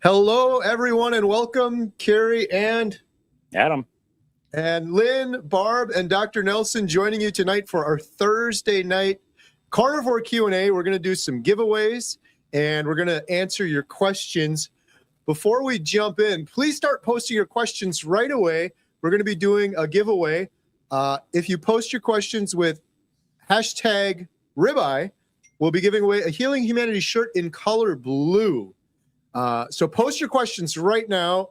Hello, everyone, and welcome, Kerry and Adam. And Lynn, Barb, and Dr. Nelson joining you tonight for our Thursday night Carnivore Q&A. We're going to do some giveaways, and we're going to answer your questions. Before we jump in, please start posting your questions right away. We're going to be doing a giveaway. If you post your questions with hashtag ribeye, we'll be giving away a Healing Humanity shirt in color blue. So post your questions right now.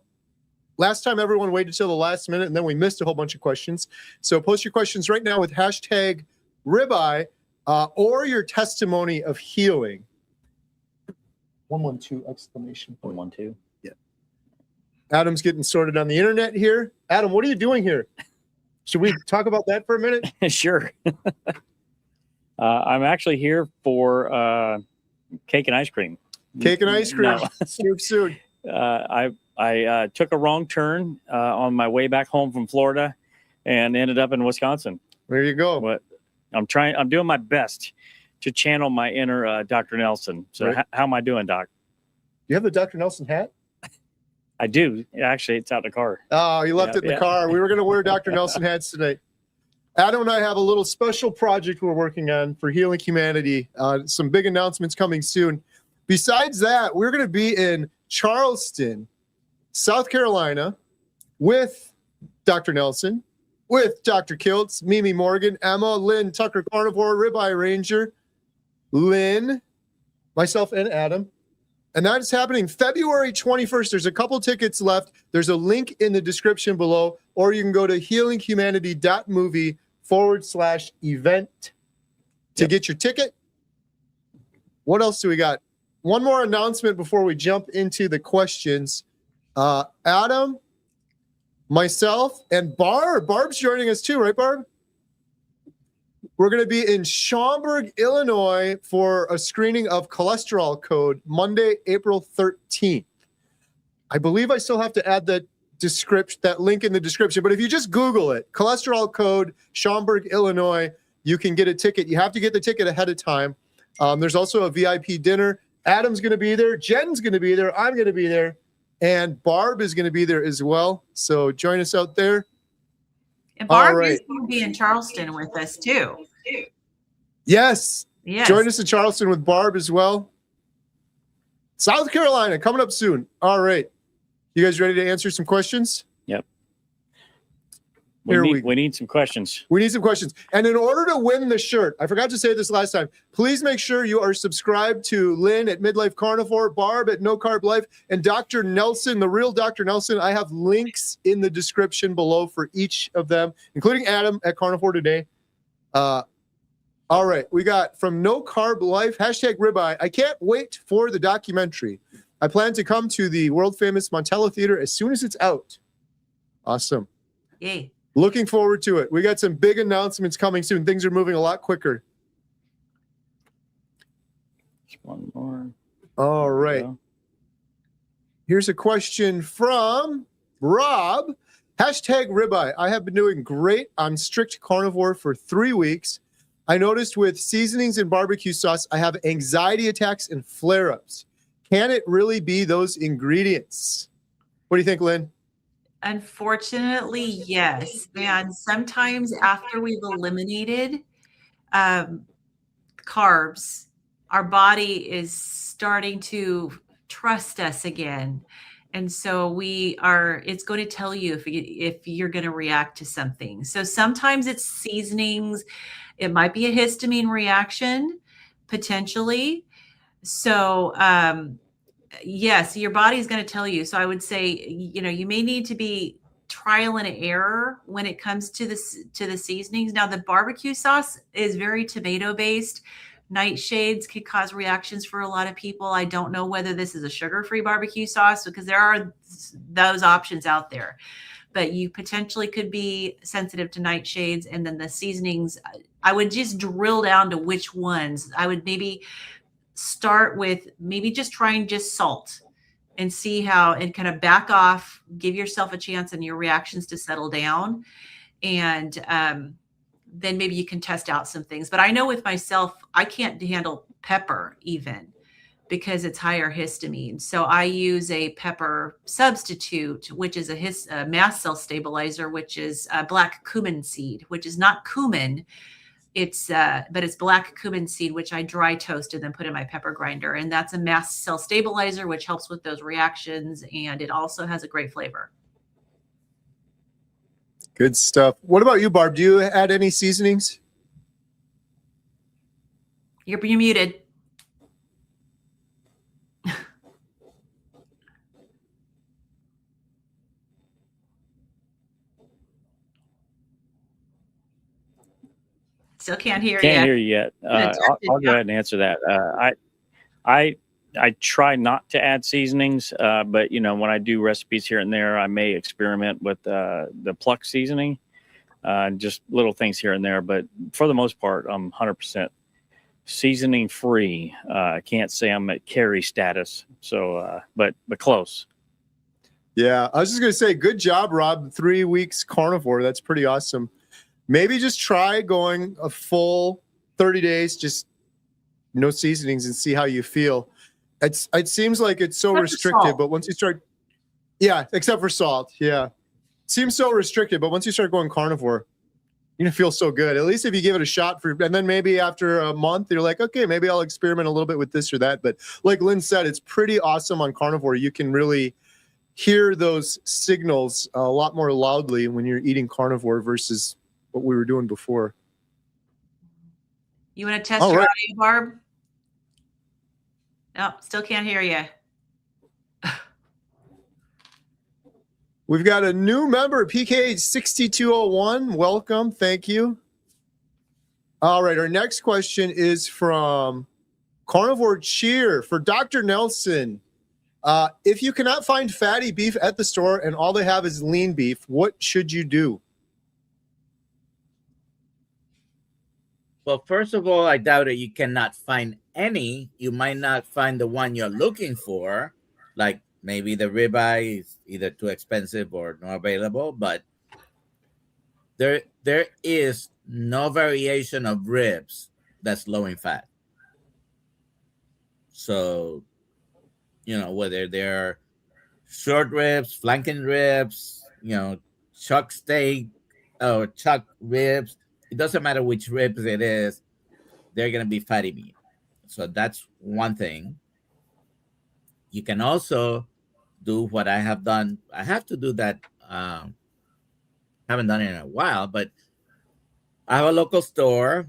Last time everyone waited till the last minute, and then we missed a whole bunch of questions. So post your questions right now with hashtag ribeye or your testimony of healing. 112 exclamation point. 112. Yeah. Adam's getting sorted on the internet here. Adam, what are you doing here? Should we talk about that for a minute? Sure. I'm actually here for cake and ice cream. Cake and ice cream. No. soon. I took a wrong turn on my way back home from Florida and ended up in Wisconsin. There you go. But I'm doing my best to channel my inner Dr. Nelson. So right. How am I doing, Doc? You have the Dr. Nelson hat? I do. Actually, it's out in the car. Oh, you left it in the car. We were going to wear Dr. Nelson hats tonight. Adam and I have a little special project we're working on for Healing Humanity. Some big announcements coming soon. Besides that, we're going to be in Charleston, South Carolina, with Dr. Nelson, with Dr. Kiltz, Mimi Morgan, Emma, Lynn, Tucker Carnivore, Ribeye Ranger, Lynn, myself, and Adam. And that is happening February 21st. There's a couple tickets left. There's a link in the description below, or you can go to healinghumanity.movie/event to get your ticket. What else do we got? One more announcement before we jump into the questions. Adam, myself, and Barb. Barb's joining us too, right, Barb? We're going to be in Schaumburg, Illinois for a screening of Cholesterol Code Monday, April 13th. I believe I still have to add that link in the description, but if you just Google it, Cholesterol Code, Schaumburg, Illinois, you can get a ticket. You have to get the ticket ahead of time. There's also a VIP dinner. Adam's going to be there. Jen's going to be there. I'm going to be there. And Barb is going to be there as well. So join us out there. And Barb is going to be in Charleston with us too. Yes. Join us in Charleston with Barb as well. South Carolina coming up soon. All right. You guys ready to answer some questions? Yep. We need some questions. We need some questions. And in order to win the shirt, I forgot to say this last time, please make sure you are subscribed to Lynn at Midlife Carnivore, Barb at No Carb Life, and Dr. Nelson, the real Dr. Nelson. I have links in the description below for each of them, including Adam at Carnivore Today. All right. We got from No Carb Life, hashtag ribeye. I can't wait for the documentary. I plan to come to the world famous Montella Theater as soon as it's out. Awesome. Yay. Looking forward to it. We got some big announcements coming soon. Things are moving a lot quicker. Just one more. All right. Here's a question from Rob. Hashtag ribeye. I have been doing great on strict carnivore for 3 weeks. I noticed with seasonings and barbecue sauce, I have anxiety attacks and flare-ups. Can it really be those ingredients? What do you think, Lynn? Unfortunately, yes. And sometimes after we've eliminated carbs, our body is starting to trust us again. And so it's going to tell you if you're going to react to something. So sometimes it's seasonings. It might be a histamine reaction, potentially. So, yes, your body's going to tell you. So I would say, you may need to be trial and error when it comes to the seasonings. Now, the barbecue sauce is very tomato based. Nightshades could cause reactions for a lot of people. I don't know whether this is a sugar-free barbecue sauce because there are those options out there. But you potentially could be sensitive to nightshades. And then the seasonings, I would just drill down to which ones. I would maybe start with just trying just salt and see how, and kind of back off, give yourself a chance and your reactions to settle down. And then maybe you can test out some things. But I know with myself, I can't handle pepper even. because it's higher histamine. So I use a pepper substitute, which is a mast cell stabilizer, which is black cumin seed, which is not cumin. But it's black cumin seed, which I dry toast and then put in my pepper grinder. And that's a mast cell stabilizer, which helps with those reactions. And it also has a great flavor. Good stuff. What about you, Barb? Do you add any seasonings? You're muted. Still can't hear you. Can't hear you yet. I'll go ahead and answer that. I try not to add seasonings, but when I do recipes here and there, I may experiment with the pluck seasoning, just little things here and there. But for the most part, I'm 100% seasoning free. I can't say I'm at Kerry status, so but close. Yeah, I was just gonna say, good job, Rob. 3 weeks carnivore. That's pretty awesome. Maybe just try going a full 30 days, just no seasonings, and see how you feel. It seems like it's so restricted, but once you start, except for salt, seems so restricted. But once you start going carnivore, you're gonna feel so good. At least if you give it a shot and then maybe after a month, you're like, okay, maybe I'll experiment a little bit with this or that. But like Lynn said, it's pretty awesome on carnivore. You can really hear those signals a lot more loudly when you're eating carnivore versus what we were doing before. You want to test your audio, Barb? No, still can't hear you. We've got a new member, PK6201. Welcome. Thank you. All right. Our next question is from Carnivore Cheer for Dr. Nelson. If you cannot find fatty beef at the store and all they have is lean beef, what should you do? Well, first of all, I doubt that you cannot find any. You might not find the one you're looking for, like maybe the ribeye is either too expensive or not available, but there is no variation of ribs that's low in fat. So, whether they're short ribs, flanking ribs, chuck steak or chuck ribs, it doesn't matter which ribs it is, they're going to be fatty meat. So that's one thing. You can also do what I have done. I have to do that. Haven't done it in a while, but I have a local store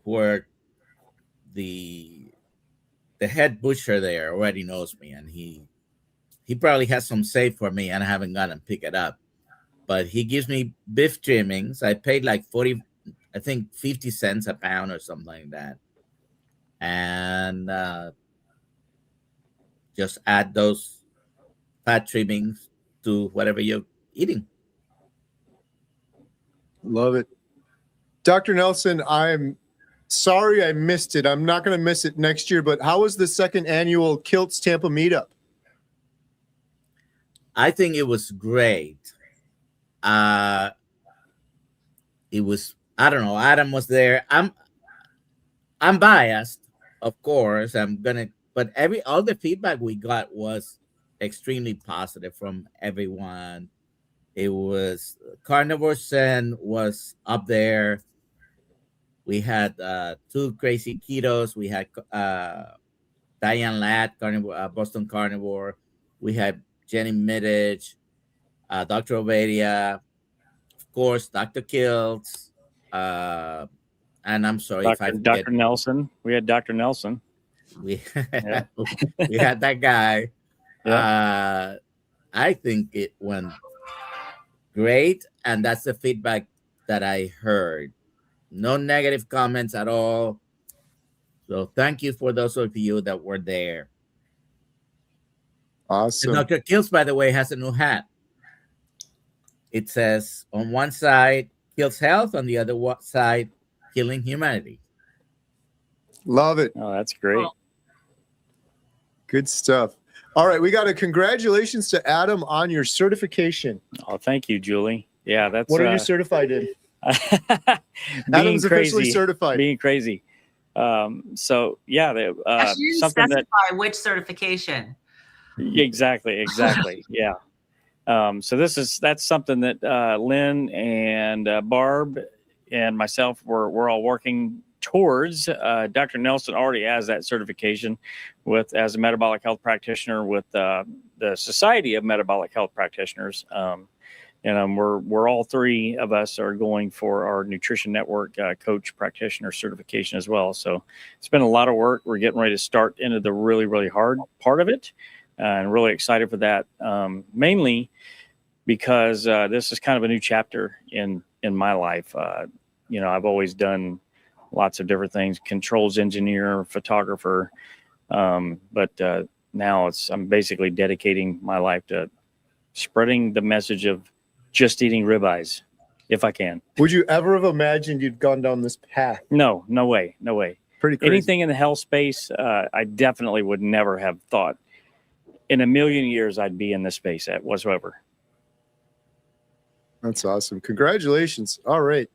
where the head butcher there already knows me, and he probably has some saved for me, and I haven't gone and pick it up. But he gives me beef trimmings. I paid like 50 cents a pound or something like that. And just add those fat trimmings to whatever you're eating. Love it. Dr. Nelson, I'm sorry I missed it. I'm not going to miss it next year, but how was the second annual Kilts Tampa meetup? I think it was great. It was, I don't know, Adam was there. I'm biased, of course. But all the feedback we got was extremely positive from everyone. It was Carnivore Zen was up there. We had two crazy ketos. We had Diane Ladd, Boston Carnivore. We had Jenny Middich, Dr. Ovadia, of course, Dr. Kiltz, and I'm sorry if I forget. Dr. Nelson. We had Dr. Nelson. We had that guy. Yeah. I think it went great, and that's the feedback that I heard. No negative comments at all. So thank you for those of you that were there. Awesome. And Dr. Kiltz, by the way, has a new hat. It says on one side, Kills Health, on the other side, Healing Humanity. Love it. Oh, that's great. Cool. Good stuff. All right, we got a congratulations to Adam on your certification. Oh, thank you, Julie. Yeah, that's what are you certified in? being Adam's crazy, officially certified. Being crazy. So yeah, Actually, you didn't something that specify which certification. exactly. Yeah. So that's something that Lynn and Barb and myself we're all working towards. Dr. Nelson already has that certification as a metabolic health practitioner with the Society of Metabolic Health Practitioners. And we're all three of us are going for our Nutrition Network coach practitioner certification as well. So it's been a lot of work. We're getting ready to start into the really, really hard part of it, and really excited for that. Mainly because this is kind of a new chapter in my life. I've always done lots of different things: controls engineer, photographer, but now I'm basically dedicating my life to spreading the message of just eating ribeyes, if I can. Would you ever have imagined you'd gone down this path? No way. Pretty crazy. Anything in the health space, I definitely would never have thought in a million years I'd be in this space at whatsoever. That's awesome. Congratulations. All right.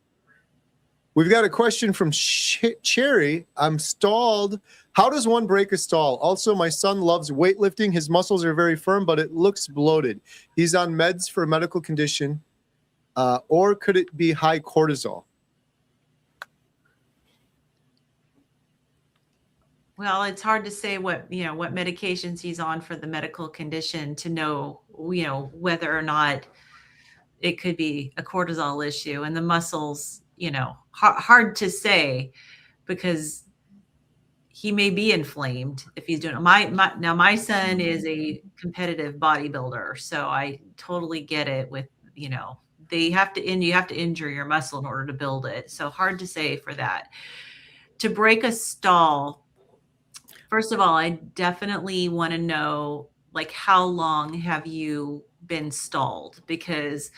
We've got a question from Cherry. I'm stalled. How does one break a stall? Also, my son loves weightlifting. His muscles are very firm, but it looks bloated. He's on meds for a medical condition. Or could it be high cortisol? Well, it's hard to say what medications he's on for the medical condition to know, whether or not it could be a cortisol issue. And the muscles, hard to say, because he may be inflamed if he's doing it. My son is a competitive bodybuilder, so I totally get it with, you have to injure your muscle in order to build it. So hard to say for that. To break a stall, first of all, I definitely want to know, like, how long have you been stalled? Because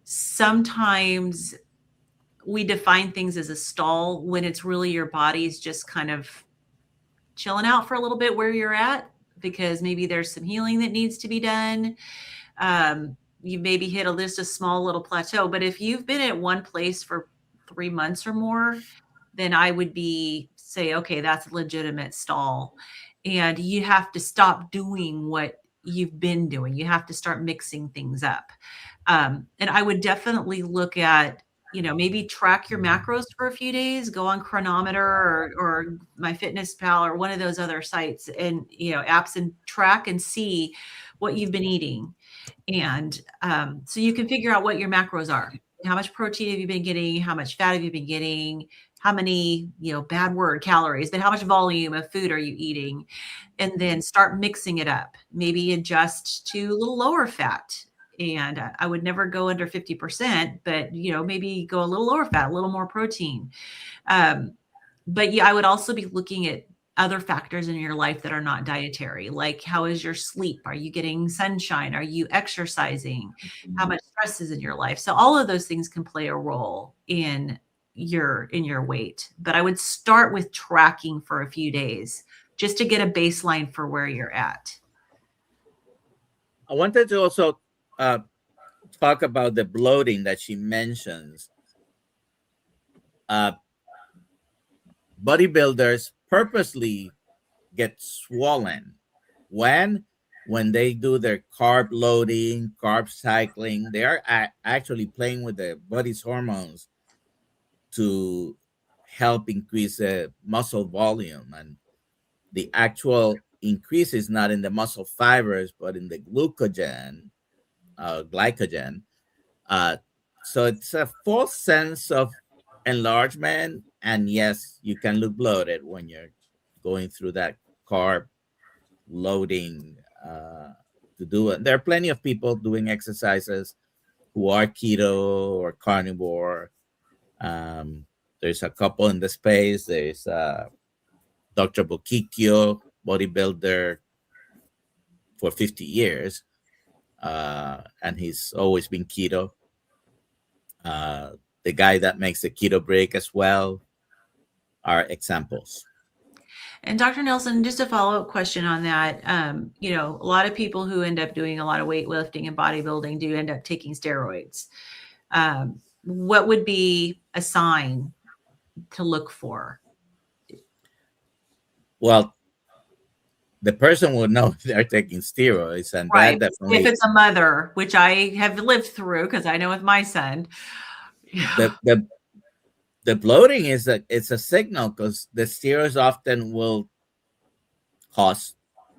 sometimes we define things as a stall when it's really your body's just kind of chilling out for a little bit where you're at, because maybe there's some healing that needs to be done. You maybe hit just a small little plateau. But if you've been at one place for 3 months or more, then I would say, okay, that's a legitimate stall. And you have to stop doing what you've been doing. You have to start mixing things up. And I would definitely look at, maybe track your macros for a few days, go on Chronometer or MyFitnessPal or one of those other sites and, apps, and track and see what you've been eating. And so you can figure out what your macros are. How much protein have you been getting? How much fat have you been getting? How many, bad word, calories, but how much volume of food are you eating? And then start mixing it up. Maybe adjust to a little lower fat. And I would never go under 50%, but, maybe go a little lower fat, a little more protein. But yeah, I would also be looking at other factors in your life that are not dietary, like how is your sleep? Are you getting sunshine? Are you exercising? How much stress is in your life? So all of those things can play a role in your weight. But I would start with tracking for a few days just to get a baseline for where you're at. I wanted to also talk about the bloating that she mentions. Bodybuilders purposely get swollen when they do their carb loading, carb cycling. They are actually playing with the body's hormones to help increase the muscle volume, and the actual increase is not in the muscle fibers but in the glycogen. So it's a false sense of enlargement, and yes, you can look bloated when you're going through that carb loading to do it. There are plenty of people doing exercises who are keto or carnivore. There's a couple in the space. There's Dr. Bokikio, bodybuilder for 50 years, and he's always been keto. The guy that makes the keto break as well are examples. And Dr. Nelson, just a follow-up question on that. A lot of people who end up doing a lot of weightlifting and bodybuilding do end up taking steroids. What would be a sign to look for? Well, the person will know they're taking steroids, and Right. that definitely If it's a mother, which I have lived through because I know with my son. the bloating it's a signal, because the steroids often will cause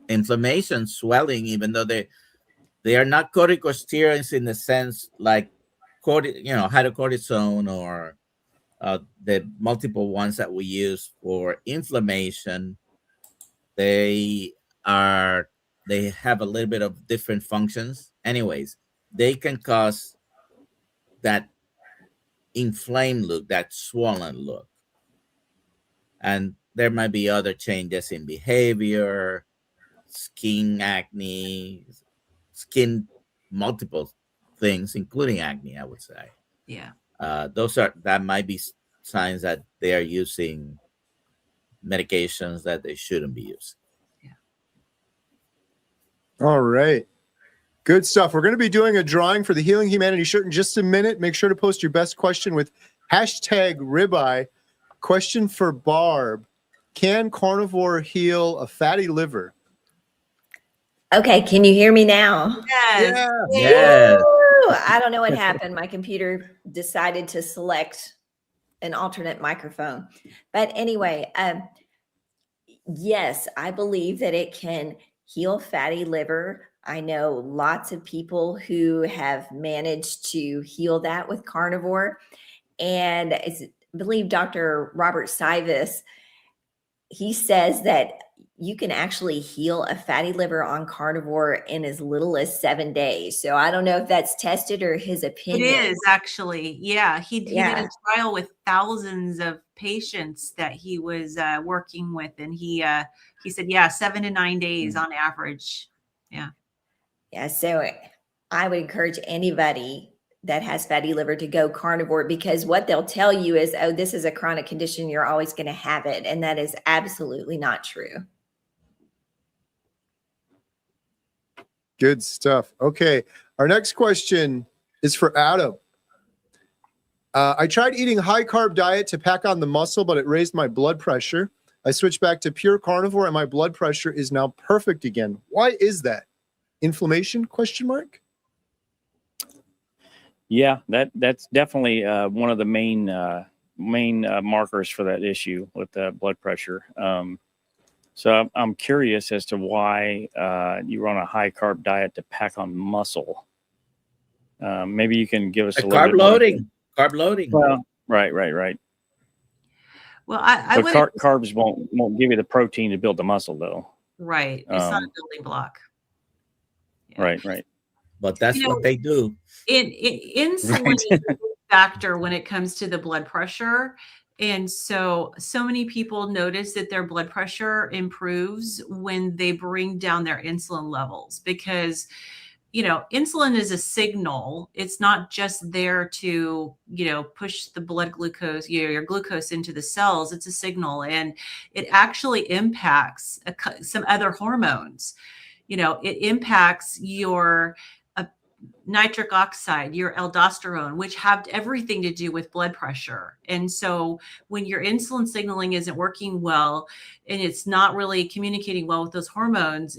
inflammation, swelling, even though they are not corticosteroids in the sense like hydrocortisone or the multiple ones that we use for inflammation. They are they have a little bit of different functions. Anyways, they can cause that inflamed look, that swollen look. And there might be other changes in behavior, skin acne, skin multiple things, including acne, I would say. Yeah. That might be signs that they are using medications that they shouldn't be using. All right. Good stuff. We're going to be doing a drawing for the Healing Humanity shirt in just a minute. Make sure to post your best question with hashtag ribeye. Question for Barb. Can carnivore heal a fatty liver? Okay, can you hear me now? Yes. Yeah. Yes. Woo! I don't know what happened. My computer decided to select an alternate microphone. But anyway, yes, I believe that it can heal fatty liver. I know lots of people who have managed to heal that with carnivore. And I believe Dr. Robert Sivas, he says that you can actually heal a fatty liver on carnivore in as little as 7 days. So I don't know if that's tested or his It opinion. is actually. Yeah. He did Yeah. a trial with thousands of patients that he was working with. And he said, 7 to 9 days on average. Yeah. Yeah. So I would encourage anybody that has fatty liver to go carnivore, because what they'll tell you is, oh, this is a chronic condition, you're always going to have it. And that is absolutely not true. Good stuff. Okay. Our next question is for Adam. I tried eating high carb diet to pack on the muscle, but it raised my blood pressure. I switched back to pure carnivore and my blood pressure is now perfect again. Why is that? Inflammation? Question mark. Yeah, that's definitely one of the main markers for that issue with blood pressure. So I'm curious as to why you were on a high carb diet to pack on muscle. Maybe you can give us a little Carb bit more. Carb loading. Well, right. Well, I But would. carbs won't give you the protein to build the muscle, though. Right. It's not a building block. Yeah. Right. But that's what they do. Insulin is a big factor when it comes to the blood pressure. And so many people notice that their blood pressure improves when they bring down their insulin levels, because insulin is a signal. It's not just there to, push the blood glucose, your glucose into the cells. It's a signal, and it actually impacts some other hormones. It impacts your nitric oxide, your aldosterone, which have everything to do with blood pressure. And so when your insulin signaling isn't working well and it's not really communicating well with those hormones,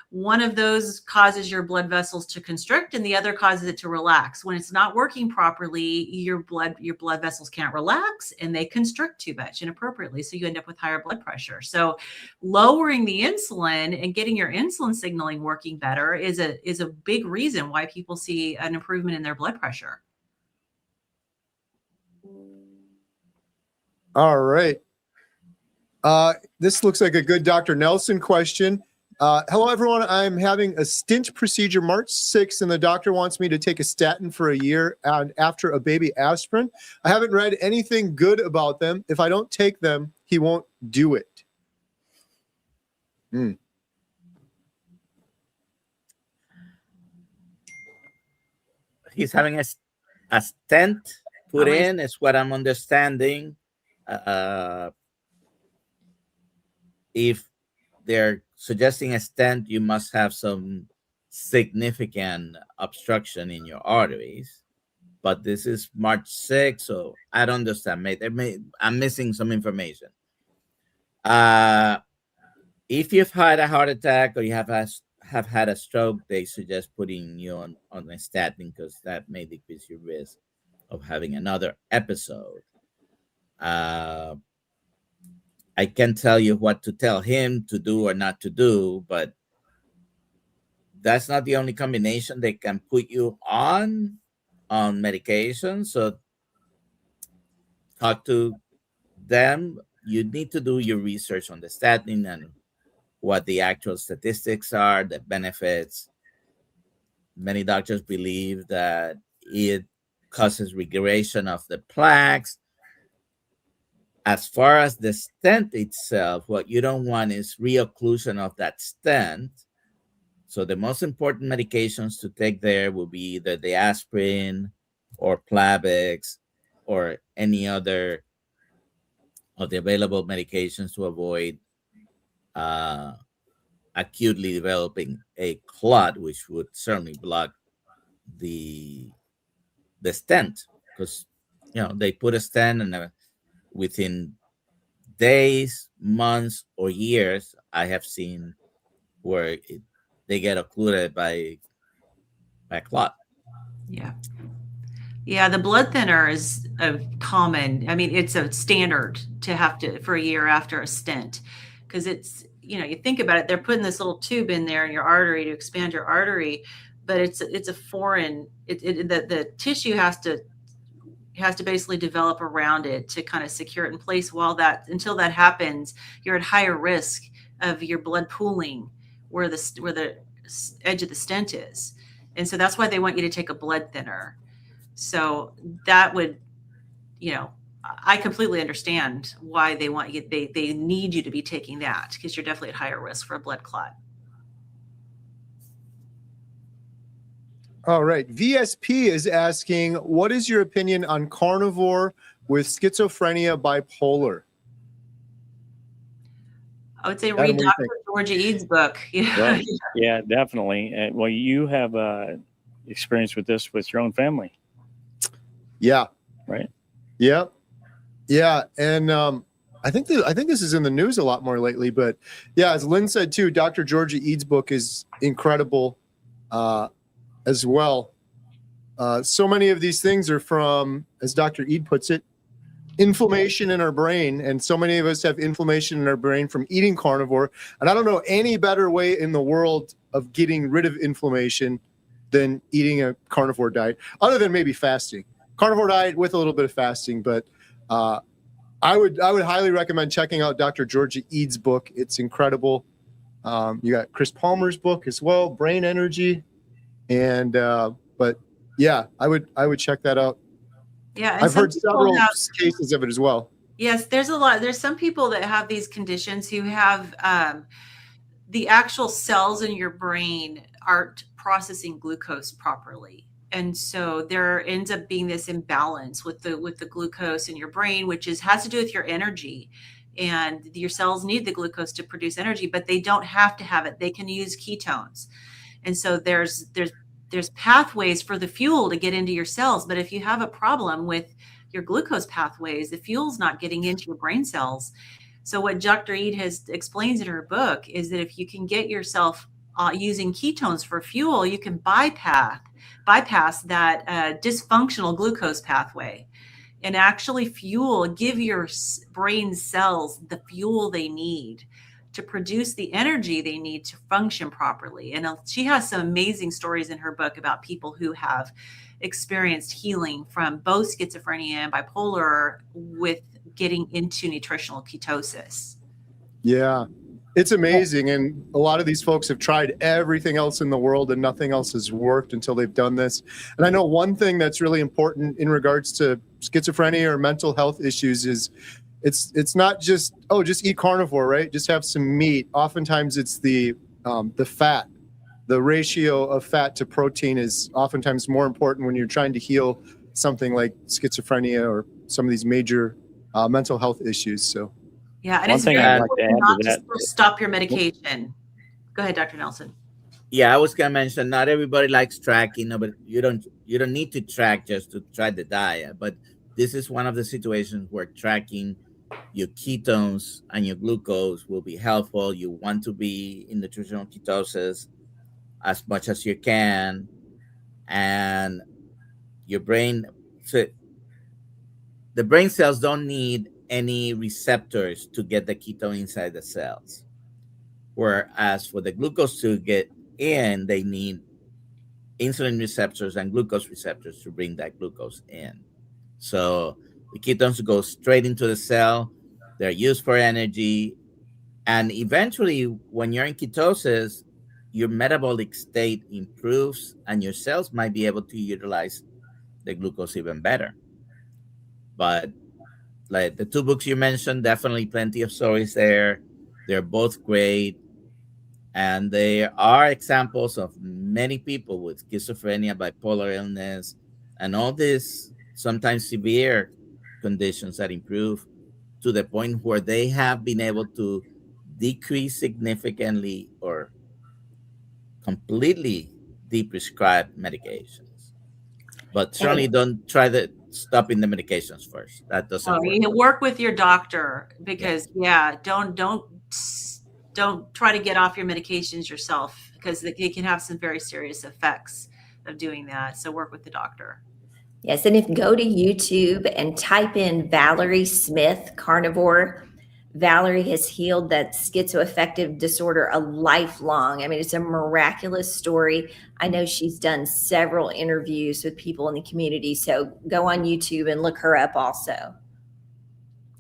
one of those causes your blood vessels to constrict and the other causes it to relax. When it's not working properly, your blood vessels can't relax and they constrict too much inappropriately. So you end up with higher blood pressure. So lowering the insulin and getting your insulin signaling working better is a big reason why people see an improvement in their blood pressure. All right. This looks like a good Dr. Nelson question. Hello, everyone. I'm having a stent procedure March 6th, and the doctor wants me to take a statin for a year and after a baby aspirin. I haven't read anything good about them. If I don't take them, he won't do it. He's having a stent put in, is what I'm understanding. If they're suggesting a stent, you must have some significant obstruction in your arteries. But this is March 6th, so I don't understand. I'm missing some information. if you've had a heart attack or you have had a stroke, they suggest putting you on a statin because that may decrease your risk of having another episode. I can't tell you what to tell him to do or not to do, but that's not the only combination they can put you on medication. So talk to them. You need to do your research on the statin and what the actual statistics are, the benefits. Many doctors believe that it causes regression of the plaques. As far as the stent itself, what you don't want is reocclusion of that stent. So the most important medications to take there will be either the aspirin or Plavix or any other of the available medications to avoid acutely developing a clot, which would certainly block the stent, because they put a stent and within days, months, or years, I have seen where they get occluded by a clot. Yeah. Yeah, the blood thinner is a common, I mean, it's a standard to have to for a year after a stent, because it's, you think about it, they're putting this little tube in there in your artery to expand your artery, but it's a foreign, the tissue has to basically develop around it to kind of secure it in place. Until that happens, you're at higher risk of your blood pooling where the edge of the stent is. And so that's why they want you to take a blood thinner. So that would, I completely understand why they want you, they need you to be taking that, because you're definitely at higher risk for a blood clot. All right. VSP is asking, what is your opinion on carnivore with schizophrenia, bipolar? I would say Adam, read what do you Dr. think? Georgia Eads' book. Right. Yeah, definitely. Well, you have experience with this with your own family. Yeah. Right. Yeah. Yeah. And I think this is in the news a lot more lately, but yeah, as Lynn said too, Dr. Georgia Eads' book is incredible as well. So many of these things are from, as Dr. Ead puts it, inflammation in our brain. And so many of us have inflammation in our brain from eating carnivore. And I don't know any better way in the world of getting rid of inflammation than eating a carnivore diet, other than maybe fasting. Carnivore diet with a little bit of fasting, but I would highly recommend checking out Dr. Georgia Eads' book. It's incredible. You got Chris Palmer's book as well, Brain Energy, and but yeah, I would check that out. Yeah, I've heard several cases of it as well. Yes, there's a lot. There's some people that have these conditions who have the actual cells in your brain aren't processing glucose properly. And so there ends up being this imbalance with the glucose in your brain, which has to do with your energy. And your cells need the glucose to produce energy, but they don't have to have it. They can use ketones. And so there's pathways for the fuel to get into your cells. But if you have a problem with your glucose pathways, the fuel's not getting into your brain cells. So what Dr. Ead explains in her book is that if you can get yourself using ketones for fuel, you can bypass that dysfunctional glucose pathway and actually give your brain cells the fuel they need to produce the energy they need to function properly. And she has some amazing stories in her book about people who have experienced healing from both schizophrenia and bipolar with getting into nutritional ketosis. Yeah, it's amazing. And a lot of these folks have tried everything else in the world and nothing else has worked until they've done this. And I know one thing that's really important in regards to schizophrenia or mental health issues is it's not just eat carnivore, right? Just have some meat. Oftentimes it's the fat. The ratio of fat to protein is oftentimes more important when you're trying to heal something like schizophrenia or some of these major mental health issues. So yeah, and one it's thing very I'd like to important add not to that. to stop your medication. Go ahead, Dr. Nelson. Yeah, I was gonna mention not everybody likes tracking, but you don't need to track just to try the diet. But this is one of the situations where tracking your ketones and your glucose will be helpful. You want to be in nutritional ketosis as much as you can, and your brain, so the brain cells don't need any receptors to get the ketone inside the cells. Whereas for the glucose to get in, they need insulin receptors and glucose receptors to bring that glucose in. So the ketones go straight into the cell. They're used for energy. And eventually, when you're in ketosis, your metabolic state improves and your cells might be able to utilize the glucose even better. But like the two books you mentioned, definitely plenty of stories there. They're both great. And there are examples of many people with schizophrenia, bipolar illness, and all these sometimes severe conditions that improve to the point where they have been able to decrease significantly or completely deprescribe medications. But certainly don't try to stop in the medications first. That doesn't Oh, work. you work with your doctor because don't try to get off your medications yourself because they can have some very serious effects of doing that. So work with the doctor. Yes, and if go to YouTube and type in Valerie Smith Carnivore, Valerie has healed that schizoaffective disorder a lifelong. I mean, it's a miraculous story. I know she's done several interviews with people in the community. So go on YouTube and look her up also.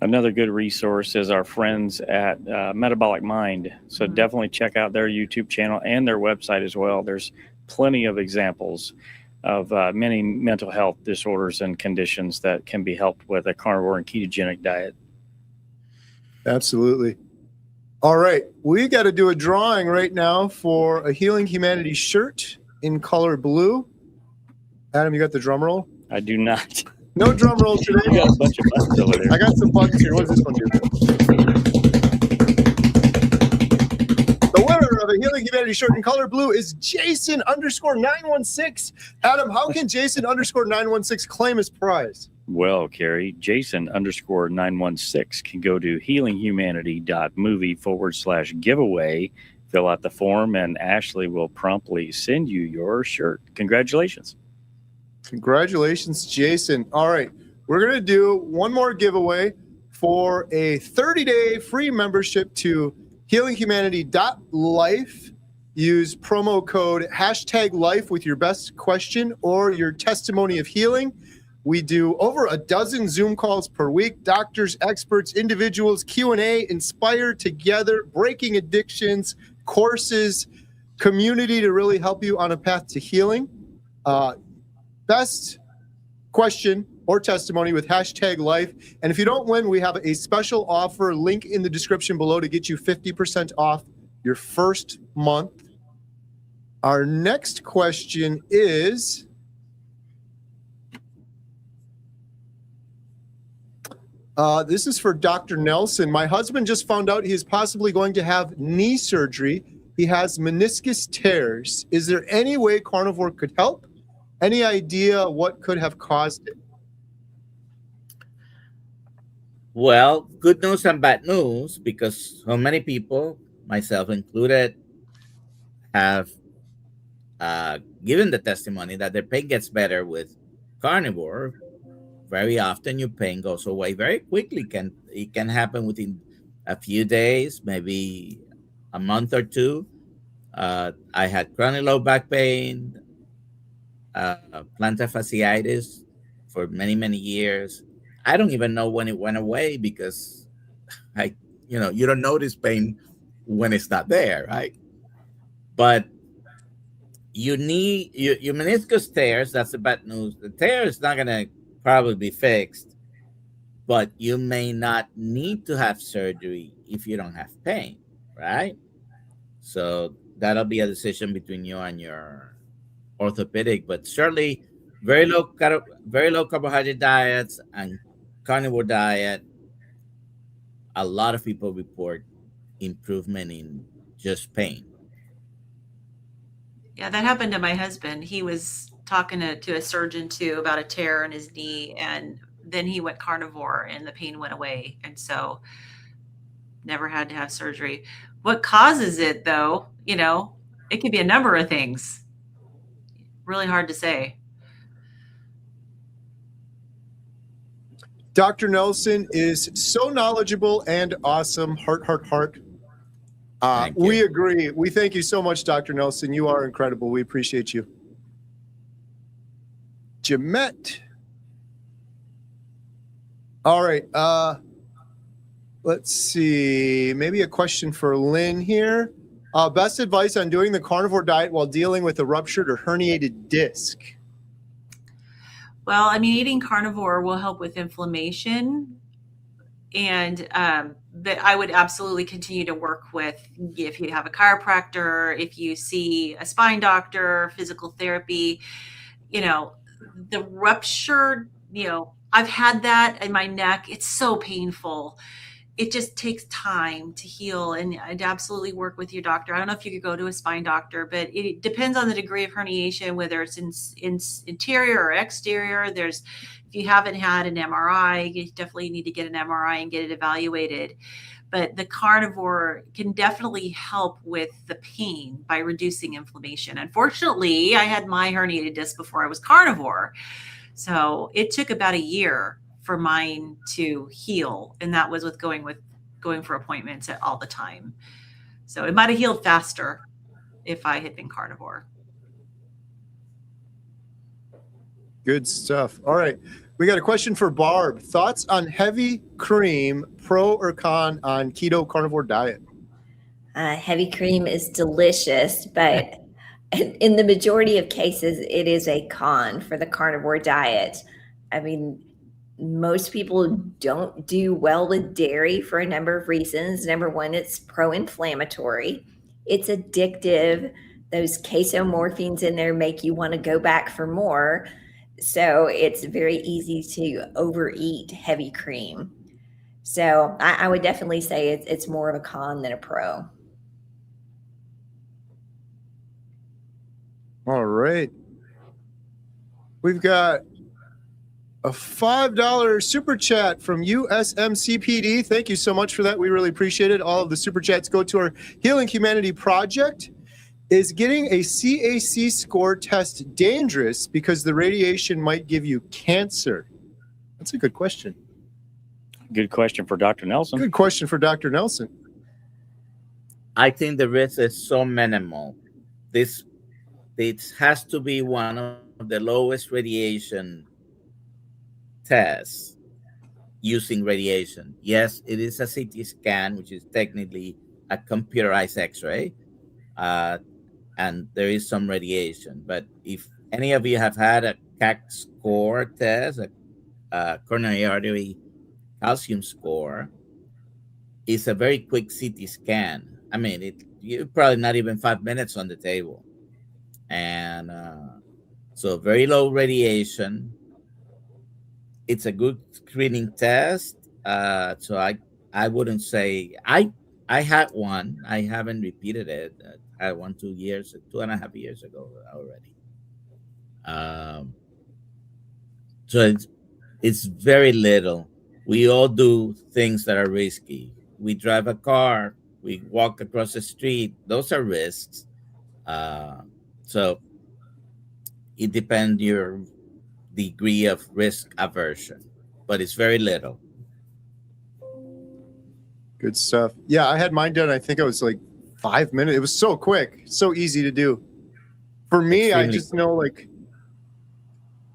Another good resource is our friends at Metabolic Mind. So definitely check out their YouTube channel and their website as well. There's plenty of examples of many mental health disorders and conditions that can be helped with a carnivore and ketogenic diet. Absolutely. All right. We got to do a drawing right now for a Healing Humanity shirt in color blue. Adam, you got the drum roll? I do not. No drum roll today. You got a bunch of buttons over there. I got some buttons here. What does this one do? The winner of a Healing Humanity shirt in color blue is Jason_916. Adam, how can Jason_916 claim his prize? Well, Kerry, Jason_916 can go to healinghumanity.movie/giveaway, fill out the form, and Ashley will promptly send you your shirt. Congratulations. Congratulations, Jason. All right. We're going to do one more giveaway for a 30-day free membership to healinghumanity.life. Use promo code #life with your best question or your testimony of healing. We do over a dozen Zoom calls per week. Doctors, experts, individuals, Q&A, inspire together, breaking addictions, courses, community to really help you on a path to healing. Best question or testimony with #life. And if you don't win, we have a special offer, link in the description below, to get you 50% off your first month. Our next question is, this is for Dr. Nelson. My husband just found out he is possibly going to have knee surgery. He has meniscus tears. Is there any way carnivore could help? Any idea what could have caused it? Well, good news and bad news, because so many people, myself included, have given the testimony that their pain gets better with carnivore. Very often your pain goes away very quickly. It can happen within a few days, maybe a month or two. I had chronic low back pain, plantar fasciitis for many, many years. I don't even know when it went away because you don't notice pain when it's not there, right? But you need your meniscus tears. That's the bad news. The tear is not gonna probably be fixed, but you may not need to have surgery if you don't have pain, right? So that'll be a decision between you and your orthopedic, but certainly very low carbohydrate diets and carnivore diet. A lot of people report improvement in just pain. Yeah, that happened to my husband. He was talking to a surgeon too about a tear in his knee, and then he went carnivore and the pain went away. And so never had to have surgery. What causes it though? It could be a number of things. Really hard to say. Dr. Nelson is so knowledgeable and awesome. Heart, heart, heart. We agree. We thank you so much, Dr. Nelson. You are incredible. We appreciate you. Jamette. All right. Let's see. Maybe a question for Lynn here. Best advice on doing the carnivore diet while dealing with a ruptured or herniated disc? Well, eating carnivore will help with inflammation. And but I would absolutely continue to work with, if you have a chiropractor, if you see a spine doctor, physical therapy, the ruptured, I've had that in my neck. It's so painful. It just takes time to heal, and I'd absolutely work with your doctor. I don't know if you could go to a spine doctor, but it depends on the degree of herniation, whether it's in interior or exterior. If you haven't had an MRI, you definitely need to get an MRI and get it evaluated. But the carnivore can definitely help with the pain by reducing inflammation. Unfortunately, I had my herniated disc before I was carnivore. So it took about a year for mine to heal. And that was with going for appointments all the time. So it might've healed faster if I had been carnivore. Good stuff. All right. We got a question for Barb. Thoughts on heavy cream, pro or con on keto carnivore diet? Heavy cream is delicious, but in the majority of cases, it is a con for the carnivore diet. Most people don't do well with dairy for a number of reasons. Number one, it's pro-inflammatory. It's addictive. Those casomorphines in there make you want to go back for more. So it's very easy to overeat heavy cream. So I would definitely say it's more of a con than a pro. All right. We've got a $5 super chat from USMCPD. Thank you so much for that. We really appreciate it. All of the super chats go to our Healing Humanity Project. Is getting a CAC score test dangerous because the radiation might give you cancer? That's a good question. Good question for Dr. Nelson. Good question for Dr. Nelson. I think the risk is so minimal. It has to be one of the lowest radiation tests using radiation. Yes, it is a CT scan, which is technically a computerized X-ray. And there is some radiation. But if any of you have had a CAC score test, a coronary artery calcium score, it's a very quick CT scan. You're probably not even 5 minutes on the table. And so very low radiation. It's a good screening test. So I wouldn't say, I had one. I haven't repeated it. I had one 2.5 years ago already. So it's very little. We all do things that are risky. We drive a car. We walk across the street. Those are risks. So it depends your degree of risk aversion, but it's very little. Good stuff. Yeah, I had mine done. I think it was like 5 minutes. It was so quick, so easy to do. For me, Extremely I just know,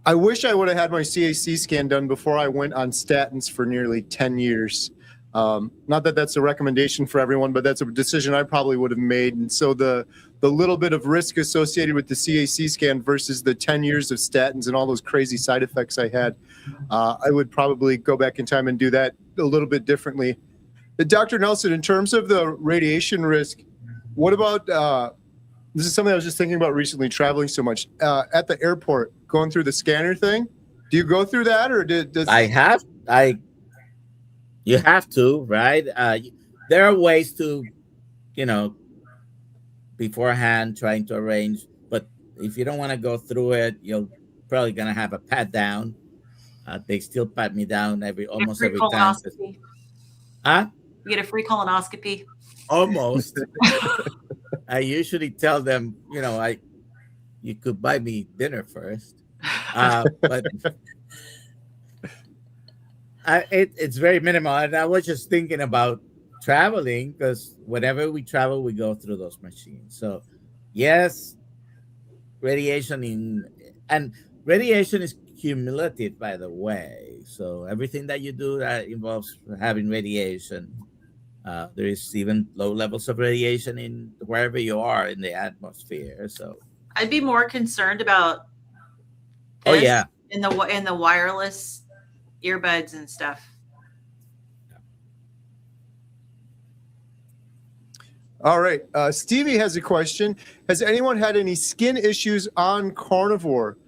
I wish I would have had my CAC scan done before I went on statins for nearly 10 years. Not that that's a recommendation for everyone, but that's a decision I probably would have made. And so the little bit of risk associated with the CAC scan versus the 10 years of statins and all those crazy side effects I had, I would probably go back in time and do that a little bit differently. Dr. Nelson, in terms of the radiation risk, what about, this is something I was just thinking about recently, traveling so much, at the airport, going through the scanner thing. Do you go through that, or you have to, right? There are ways to, beforehand trying to arrange, but if you don't want to go through it, you're probably going to have a pat down. They still pat me down almost Free every time. colonoscopy. Huh? You get a free colonoscopy. Almost. I usually tell them, you could buy me dinner first. But it's very minimal. And I was just thinking about traveling, because whenever we travel, we go through those machines. So, yes, and radiation is cumulative, by the way. So everything that you do that involves having radiation, there is even low levels of radiation in wherever you are in the atmosphere. So, I'd be more concerned about oh this yeah, in the wireless earbuds and stuff. All right. Stevie has a question. Has anyone had any skin issues on Carnivore?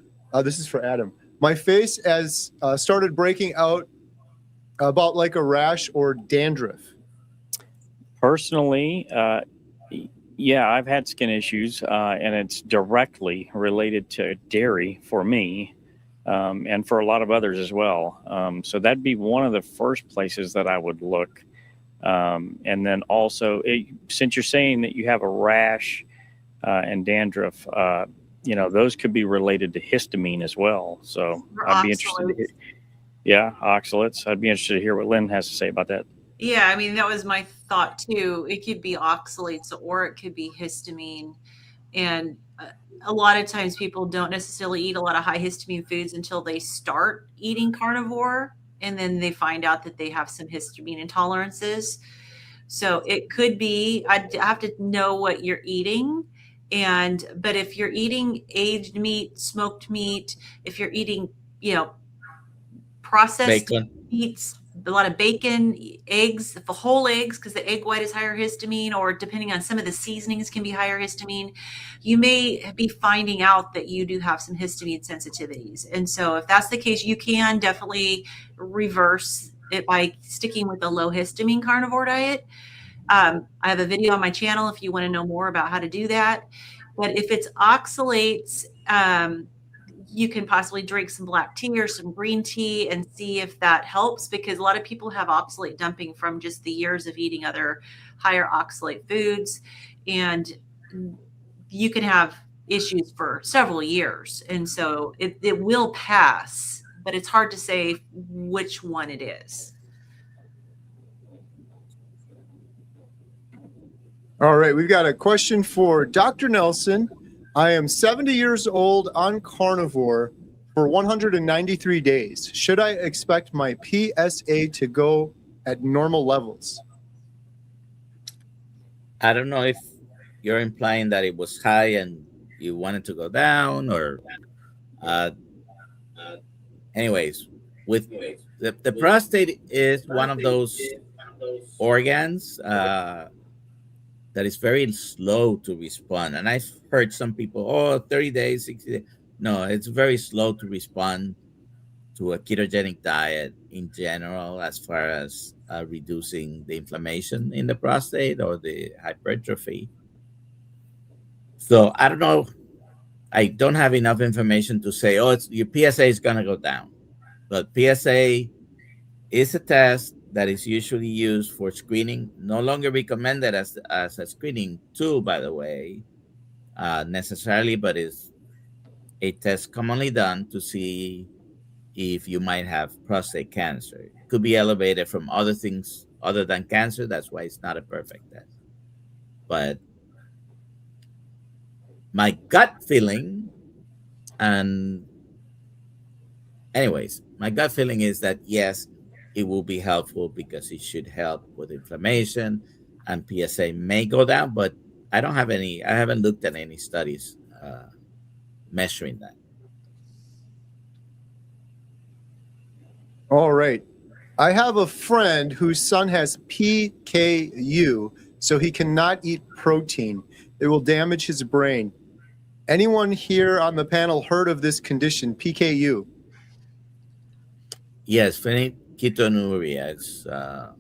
This is for Adam. My face has started breaking out about like a rash or dandruff. Personally, yeah, I've had skin issues, and it's directly related to dairy for me, and for a lot of others as well. So that'd be one of the first places that I would look. And then also, since you're saying that you have a rash and dandruff, those could be related to histamine as well. So Or I'd be interested to oxalates. hear. Yeah, oxalates. I'd be interested to hear what Lynn has to say about that. Yeah, I mean, that was my thought too. It could be oxalates or it could be histamine. And a lot of times people don't necessarily eat a lot of high histamine foods until they start eating carnivore. And then they find out that they have some histamine intolerances. So it could be, I'd have to know what you're eating. But if you're eating aged meat, smoked meat, if you're eating, processed bacon. meats, a lot of bacon, eggs, the whole eggs, because the egg white is higher histamine, or depending on some of the seasonings can be higher histamine, you may be finding out that you do have some histamine sensitivities. And so if that's the case, you can definitely reverse it by sticking with a low histamine carnivore diet. I have a video on my channel if you want to know more about how to do that. But if it's oxalates, you can possibly drink some black tea or some green tea and see if that helps, because a lot of people have oxalate dumping from just the years of eating other higher oxalate foods. And you can have issues for several years. And so it will pass, but it's hard to say which one it is. All right. We've got a question for Dr. Nelson. I am 70 years old on Carnivore for 193 days. Should I expect my PSA to go at normal levels? I don't know if you're implying that it was high and you wanted to go down, or anyways, with the prostate is one of those organs that is very slow to respond. And I've heard some people, 30 days, 60 days. No, it's very slow to respond to a ketogenic diet in general, as far as reducing the inflammation in the prostate or the hypertrophy. So I don't know. I don't have enough information to say, your PSA is going to go down. But PSA is a test that is usually used for screening, no longer recommended as a screening tool, by the way, necessarily, but is a test commonly done to see if you might have prostate cancer. It could be elevated from other things other than cancer. That's why it's not a perfect test. But my gut feeling, my gut feeling is that yes, it will be helpful, because it should help with inflammation, and PSA may go down, but I haven't looked at any studies measuring that. All right. I have a friend whose son has PKU, so he cannot eat protein. It will damage his brain. Anyone here on the panel heard of this condition, PKU? Yes, phenylketonuria is the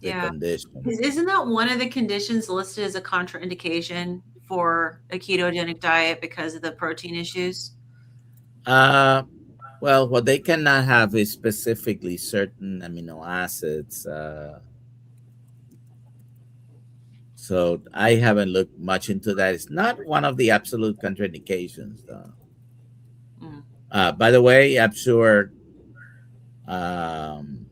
condition. Isn't that one of the conditions listed as a contraindication for a ketogenic diet because of the protein issues? Well, what they cannot have is specifically certain amino acids. So I haven't looked much into that. It's not one of the absolute contraindications, though. Mm. By the way, I'm sure um,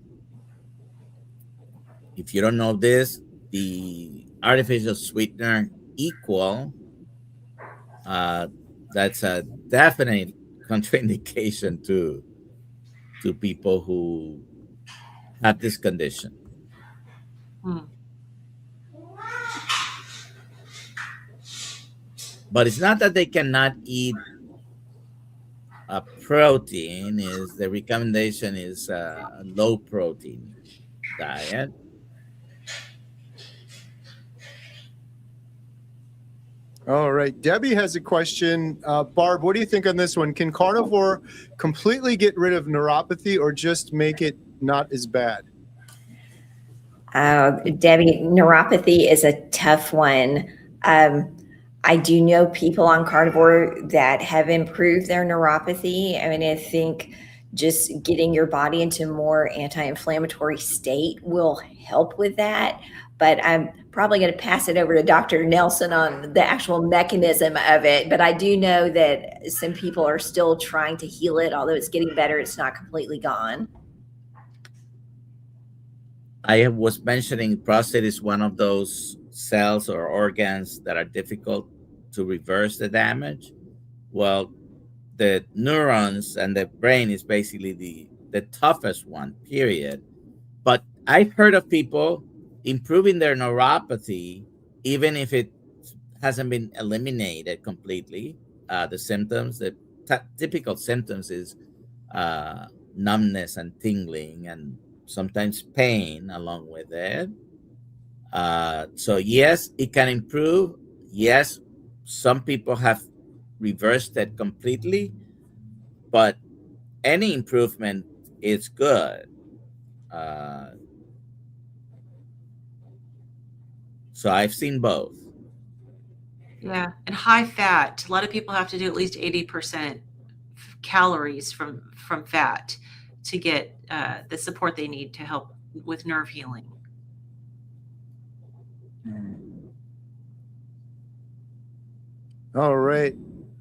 if you don't know this, the artificial sweetener equal, uh, that's a definite contraindication to people who have this condition. Mm. But it's not that they cannot eat a protein. Is the recommendation is a low protein diet. All right. Debbie has a question. Barb, what do you think on this one? Can carnivore completely get rid of neuropathy or just make it not as bad? Debbie, neuropathy is a tough one. I do know people on carnivore that have improved their neuropathy. I mean, I think just getting your body into a more anti-inflammatory state will help with that. But I'm probably going to pass it over to Dr. Nelson on the actual mechanism of it. But I do know that some people are still trying to heal it. Although it's getting better, it's not completely gone. I was mentioning prostate is one of those cells or organs that are difficult to reverse the damage. Well, the neurons and the brain is basically the toughest one, period. But I've heard of people improving their neuropathy, even if it hasn't been eliminated completely. The symptoms, the typical symptoms is numbness and tingling and sometimes pain along with it. So yes, it can improve. Yes, some people have reversed it completely, but any improvement is good. So I've seen both. Yeah, and high fat. A lot of people have to do at least 80% calories from fat to get the support they need to help with nerve healing. All right.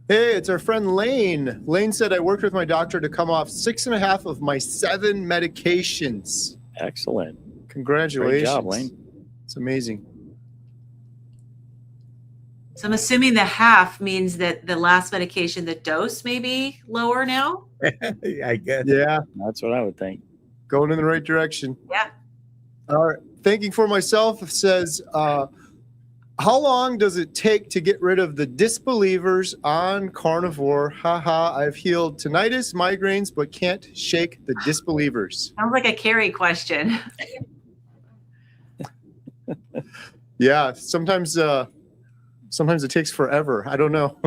Hey, it's our friend Lane. Lane said, I worked with my doctor to come off 6.5 of my 7 medications. Excellent. Congratulations. Great job, Lane. It's amazing. So I'm assuming the half means that the last medication, the dose may be lower now. I guess. Yeah, That's what I would think. going in the right direction. Yeah. All right. Thinking for myself says, how long does it take to get rid of the disbelievers on carnivore? Haha, I've healed tinnitus, migraines, but can't shake the disbelievers. Sounds like a Kerry question. Yeah, sometimes it takes forever. I don't know.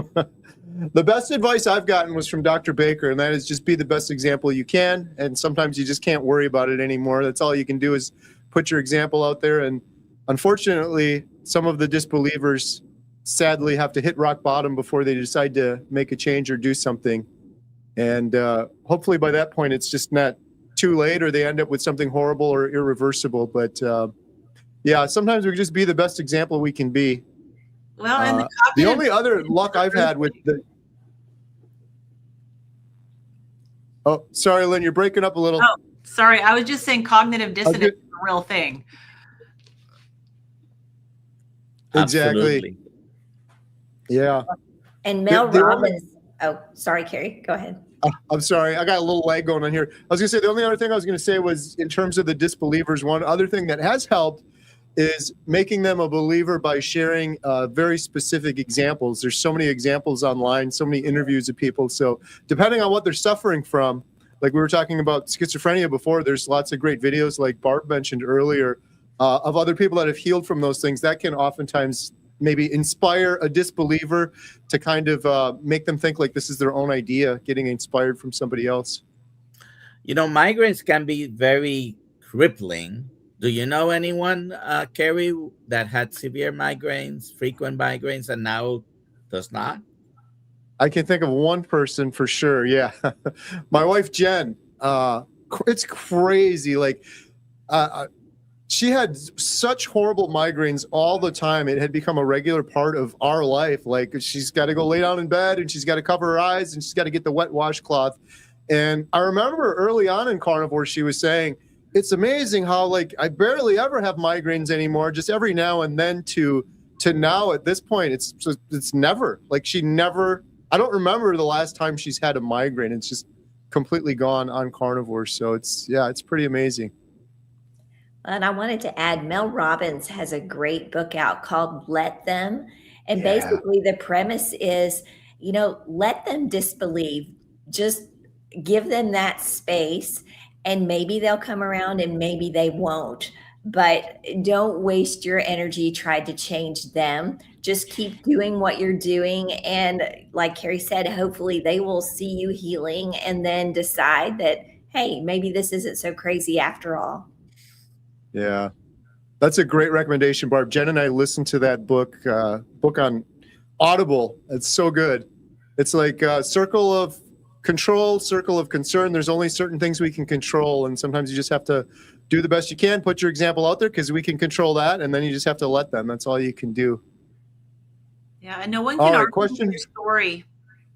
The best advice I've gotten was from Dr. Baker, and that is just be the best example you can. And sometimes you just can't worry about it anymore. That's all you can do is put your example out there. And unfortunately, some of the disbelievers sadly have to hit rock bottom before they decide to make a change or do something. And hopefully by that point, it's just not too late or they end up with something horrible or irreversible. But yeah, sometimes we just be the best example we can be. Well, and the only other luck I've had with the... Oh, sorry, Lynn, you're breaking up a little. Oh, sorry. I was just saying cognitive dissonance is a real thing. Exactly. Absolutely. Yeah. And Mel The Robbins. Oh, sorry, Kerry. Go ahead. I'm sorry. I got a little lag going on here. I was going to say, the only other thing I was going to say was in terms of the disbelievers, one other thing that has helped is making them a believer by sharing very specific examples. There's so many examples online, so many interviews of people. So depending on what they're suffering from, like we were talking about schizophrenia before, there's lots of great videos like Barb mentioned earlier of other people that have healed from those things. That can oftentimes maybe inspire a disbeliever to kind of make them think like this is their own idea, getting inspired from somebody else. You know, migraines can be very crippling. Do you know anyone, Kerry, that had severe migraines, frequent migraines, and now does not? No, I I can think of one person for sure. Yeah. My wife, Jen, it's crazy. Like, she had such horrible migraines all the time. It had become a regular part of our life. Like, she's got to go lay down in bed and she's got to cover her eyes and she's got to get the wet washcloth. And I remember early on in Carnivore, she was saying, it's amazing how, like, I barely ever have migraines anymore, just every now and then to now at this point, it's never. Like, she never, I don't remember the last time she's had a migraine. It's just completely gone on Carnivore. So it's pretty amazing. And I wanted to add, Mel Robbins has a great book out called Let Them. And Yeah. basically the premise is, let them disbelieve. Just give them that space, and maybe they'll come around and maybe they won't. But don't waste your energy trying to change them. Just keep doing what you're doing. And like Kerry said, hopefully they will see you healing and then decide that, hey, maybe this isn't so crazy after all. Yeah, that's a great recommendation, Barb. Jen and I listened to that book on Audible. It's so good. It's like a circle of control, circle of concern. There's only certain things we can control, and sometimes you just have to do the best you can, put your example out there because we can control that, and then you just have to let them. That's all you can do. Yeah, and no one can argue with your story.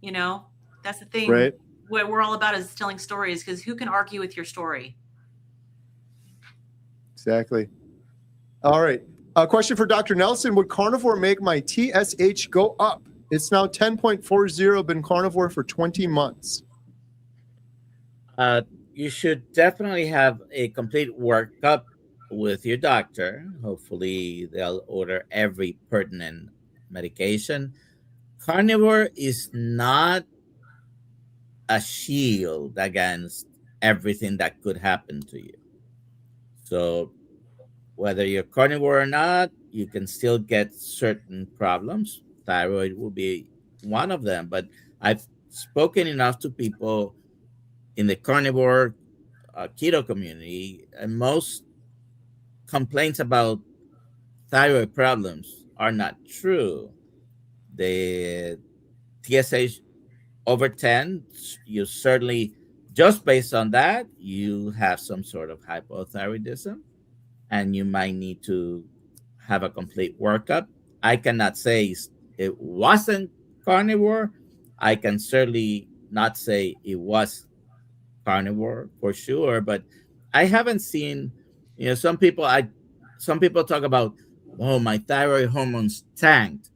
That's the thing. Right. What we're all about is telling stories, because who can argue with your story? Exactly. All right. A question for Dr. Nelson. Would Carnivore make my TSH go up? It's now 10.40, been Carnivore for 20 months. You should definitely have a complete workup with your doctor. Hopefully they'll order every pertinent medication. Carnivore is not a shield against everything that could happen to you. So whether you're carnivore or not, you can still get certain problems. Thyroid will be one of them. But I've spoken enough to people in the carnivore keto community, and most complaints about thyroid problems are not true. The TSH over 10, you certainly, just based on that, you have some sort of hypothyroidism, and you might need to have a complete workup. I cannot say it wasn't carnivore. I can certainly not say it was carnivore for sure, but I haven't seen, some people talk about, oh, my thyroid hormones tanked,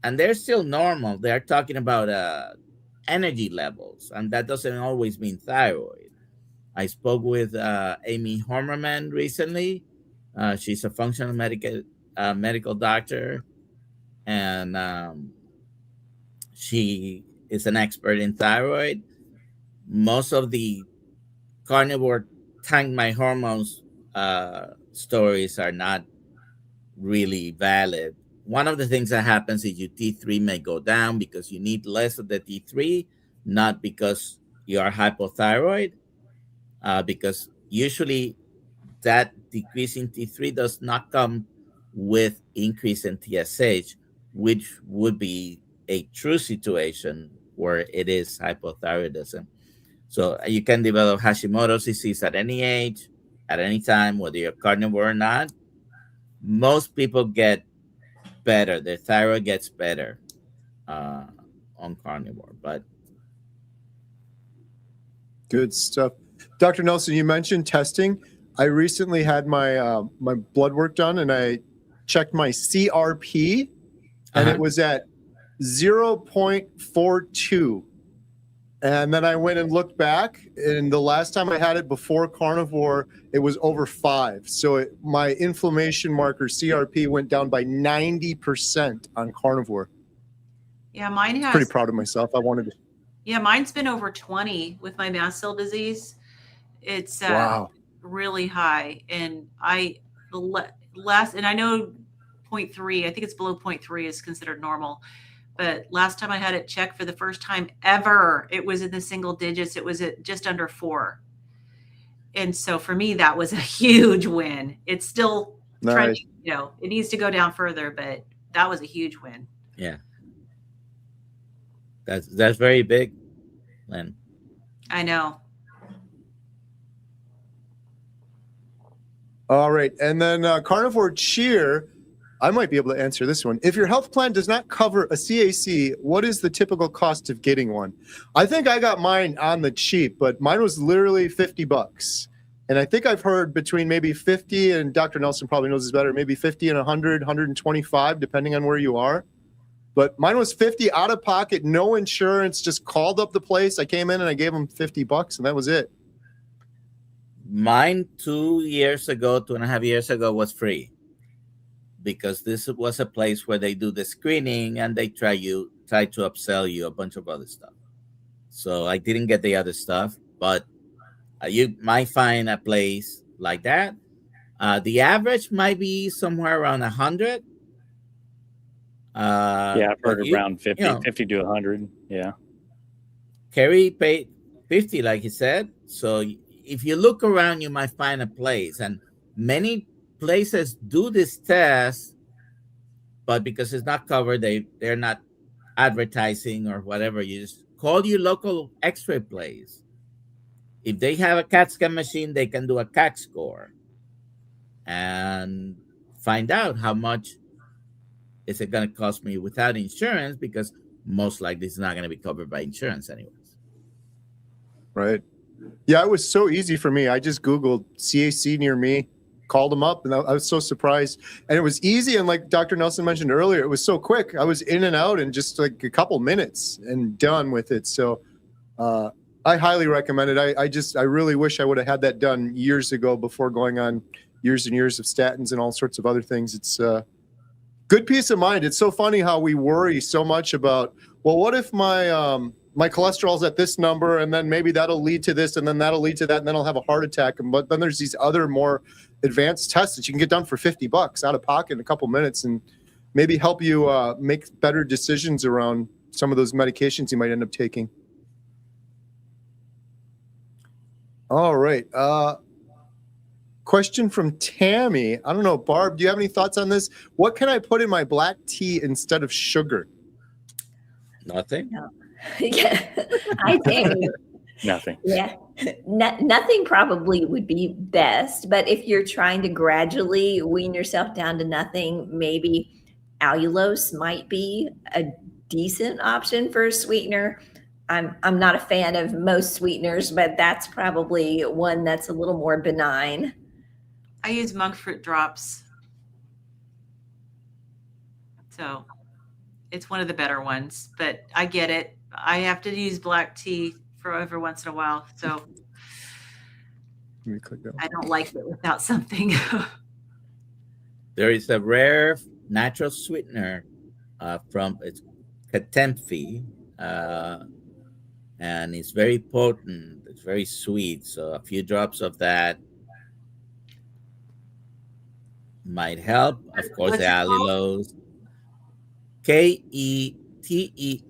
and they're still normal. They're talking about energy levels, and that doesn't always mean thyroid. I spoke with Amy Hormerman recently. She's a functional medical doctor, and she is an expert in thyroid. Most of the carnivore tank my hormones stories are not really valid. One of the things that happens is your T3 may go down because you need less of the T3, not because you are hypothyroid, because usually that decrease in T3 does not come with increase in TSH, which would be a true situation where it is hypothyroidism. So you can develop Hashimoto's disease at any age, at any time, whether you're carnivore or not. Most people get better. Their thyroid gets better on carnivore. But good stuff. Dr. Nelson, you mentioned testing. I recently had my my blood work done, and I checked my CRP, and it was at 0.42. And then I went and looked back, and the last time I had it before carnivore, it was over 5. So my inflammation marker CRP went down by 90% on carnivore. Yeah, mine has. Pretty proud of myself. I wanted to. Yeah, mine's been over 20 with my mast cell disease. It's wow, really high, and I know 0.3. I think it's below 0.3 is considered normal. But last time I had it checked for the first time ever, it was in the single digits. It was at just under 4. And so for me, that was a huge win. It's still trending, it needs to go down further, but that was a huge win. Yeah. That's very big, Len. I know. All right. And then Carnivore Cheer, I might be able to answer this one. If your health plan does not cover a CAC, what is the typical cost of getting one? I think I got mine on the cheap, but mine was literally $50. And I think I've heard between maybe 50, and Dr. Nelson probably knows this better, maybe 50 and 100, 125, depending on where you are. But mine was 50 out of pocket, no insurance, just called up the place. I came in and I gave them $50 and that was it. Mine 2.5 years ago was free, because this was a place where they do the screening and they try to upsell you a bunch of other stuff. So I didn't get the other stuff, but you might find a place like that. The average might be somewhere around 100. Yeah, I've heard around 50, 50 to 100. Yeah. Kerry paid 50, like he said. So if you look around, you might find a place. And many places do this test, but because it's not covered, they're not advertising or whatever. You just call your local x-ray place. If they have a CAT scan machine, they can do a CAT score and find out how much is it going to cost me without insurance, because most likely it's not going to be covered by insurance anyways. Right. Yeah, it was so easy for me. I just Googled CAC near me, called them up, and I was so surprised. And it was easy. And like Dr. Nelson mentioned earlier, it was so quick. I was in and out in just like a couple minutes and done with it. So I highly recommend it. I really wish I would have had that done years ago before going on years and years of statins and all sorts of other things. It's good peace of mind. It's so funny how we worry so much about, well, what if my my cholesterol's at this number, and then maybe that'll lead to this, and then that'll lead to that, and then I'll have a heart attack. But then there's these other more advanced tests that you can get done for $50 out of pocket in a couple minutes, and maybe help you make better decisions around some of those medications you might end up taking. All right. Question from Tammy. I don't know, Barb, do you have any thoughts on this? What can I put in my black tea instead of sugar? Nothing. No. Yeah, I think Nothing. yeah, nothing probably would be best. But if you're trying to gradually wean yourself down to nothing, maybe allulose might be a decent option for a sweetener. I'm not a fan of most sweeteners, but that's probably one that's a little more benign. I use monk fruit drops. So it's one of the better ones, but I get it. I have to use black tea for every once in a while. So Let me click that one. I don't like it without something. There is a rare natural sweetener from it's Katemfi, and it's very potent. It's very sweet. So a few drops of that might help. Of course, What's the it called? allulose. Ketemfe.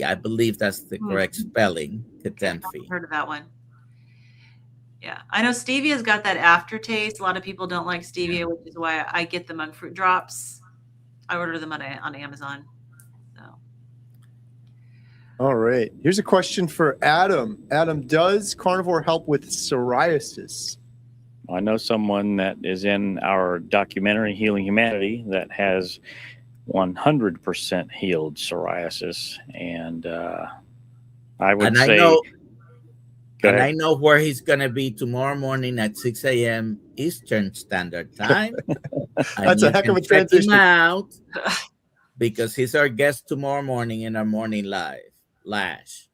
I believe that's the correct spelling. Katemfi. Heard of that one. Yeah, I know stevia's got that aftertaste. A lot of people don't like stevia, which is why I get the monk fruit drops. I order them on Amazon. So All right. Here's a question for Adam. Adam, does carnivore help with psoriasis? I know someone that is in our documentary Healing Humanity that has 100% healed psoriasis, and I would say. I know where he's going to be tomorrow morning at 6 a.m. Eastern Standard Time. That's a heck of a transition. Check him out, because he's our guest tomorrow morning in our morning live. Lash.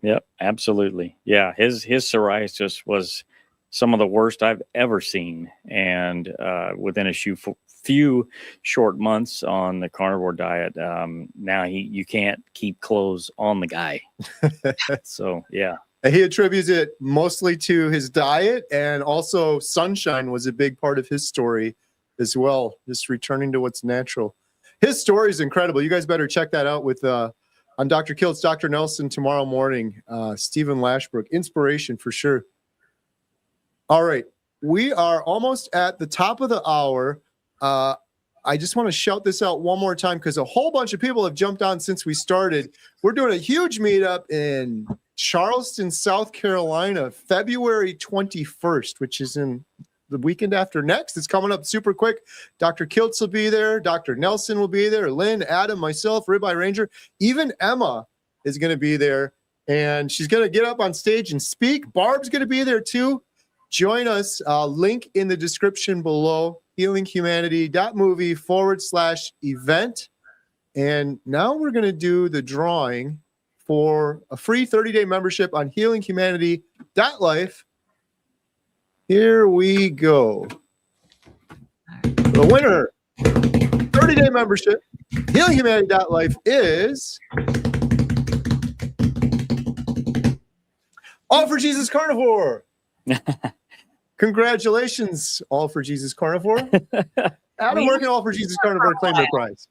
Yep, absolutely. Yeah, his psoriasis was some of the worst I've ever seen, and within a few short months on the carnivore diet, now you can't keep clothes on the guy. So yeah. He attributes it mostly to his diet, and also sunshine was a big part of his story as well, just returning to what's natural. His story is incredible. You guys better check that out with on Dr. Kilt's Dr. Nelson tomorrow morning. Stephen Lashbrook, inspiration for sure. All right, we are almost at the top of the hour. I just want to shout this out one more time because a whole bunch of people have jumped on since we started. We're doing a huge meetup in Charleston, South Carolina, February 21st, which is in the weekend after next. It's coming up super quick. Dr. Kiltz will be there. Dr. Nelson will be there. Lynn, Adam, myself, Ribeye Ranger, even Emma is going to be there. And she's going to get up on stage and speak. Barb's going to be there too. Join us. Link in the description below, healinghumanity.movie/event. And now we're going to do the drawing for a free 30-day membership on healinghumanity.life. Here we go. The winner, 30-day membership, healinghumanity.life is All for Jesus Carnivore. Congratulations, All for Jesus Carnivore. Adam, where can All for Jesus Carnivore claim their prize?